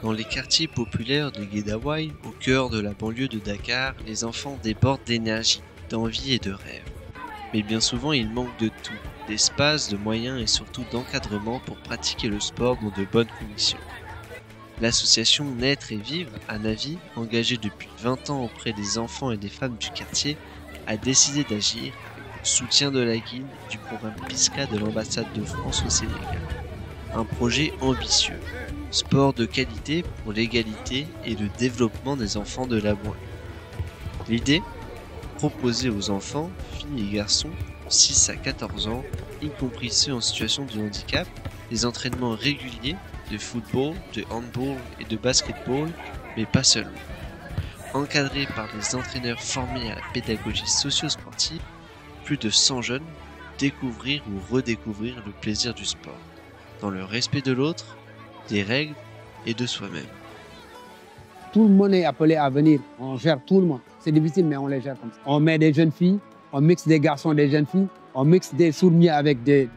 Dans les quartiers populaires de Guédiawaye, au cœur de la banlieue de Dakar, les enfants débordent d'énergie, d'envie et de rêve. Mais bien souvent, il manque de tout, d'espace, de moyens et surtout d'encadrement pour pratiquer le sport dans de bonnes conditions. L'association Naître et Vivre à Navy, engagée depuis 20 ans auprès des enfants et des femmes du quartier, a décidé d'agir avec le soutien de la Guilde et du programme PISCA de l'ambassade de France au Sénégal. Un projet ambitieux, sport de qualité pour l'égalité et le développement des enfants de la banlieue. L'idée ? Proposer aux enfants, filles et garçons, de 6 à 14 ans, y compris ceux en situation de handicap, des entraînements réguliers de football, de handball et de basketball, mais pas seulement. Encadrés par des entraîneurs formés à la pédagogie socio-sportive, plus de 100 jeunes découvrir ou redécouvrir le plaisir du sport, dans le respect de l'autre, des règles et de soi-même. Tout le monde est appelé à venir, on gère tout le monde. C'est difficile, mais on les gère comme ça. On met des jeunes filles, on mixe des garçons et des jeunes filles, on mixe des sourds-muets avec des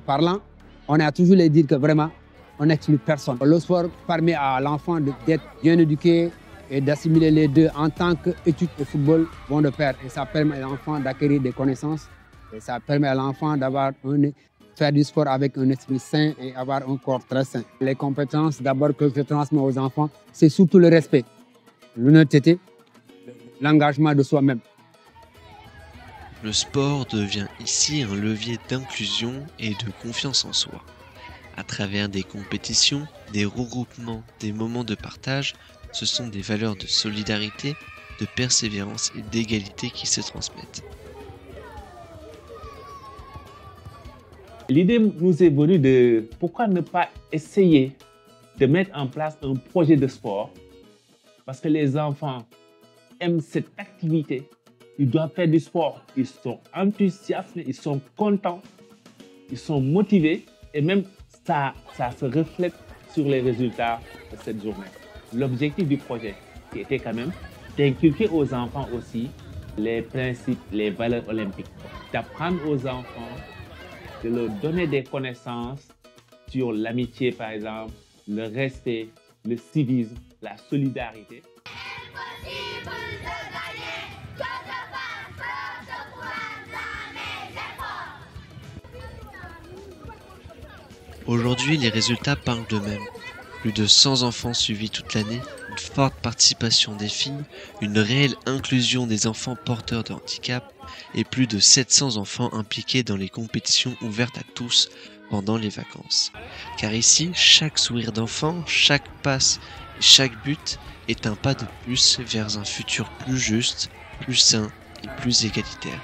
parlants. On a toujours les dire que vraiment, on n'exclut personne. Le sport permet à l'enfant d'être bien éduqué et d'assimiler les deux en tant qu'études et football vont de pair. Et ça permet à l'enfant d'acquérir des connaissances et ça permet à l'enfant faire du sport avec un esprit sain et avoir un corps très sain. Les compétences d'abord que je transmets aux enfants, c'est surtout le respect, l'honnêteté, l'engagement de soi-même. Le sport devient ici un levier d'inclusion et de confiance en soi. À travers des compétitions, des regroupements, des moments de partage, ce sont des valeurs de solidarité, de persévérance et d'égalité qui se transmettent. L'idée nous est venue de pourquoi ne pas essayer de mettre en place un projet de sport parce que les enfants aiment cette activité, ils doivent faire du sport, ils sont enthousiastes, ils sont contents, ils sont motivés et même ça se reflète sur les résultats de cette journée. L'objectif du projet qui était quand même d'inculquer aux enfants aussi les principes, les valeurs olympiques, d'apprendre aux enfants de leur donner des connaissances sur l'amitié, par exemple, le respect, le civisme, la solidarité. Aujourd'hui, les résultats parlent d'eux-mêmes. Plus de 100 enfants suivis toute l'année, une forte participation des filles, une réelle inclusion des enfants porteurs de handicap et plus de 700 enfants impliqués dans les compétitions ouvertes à tous pendant les vacances. Car ici, chaque sourire d'enfant, chaque passe et chaque but est un pas de plus vers un futur plus juste, plus sain et plus égalitaire.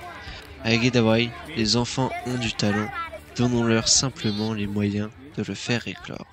À Guédiawaye, les enfants ont du talent, donnons-leur simplement les moyens de le faire éclore.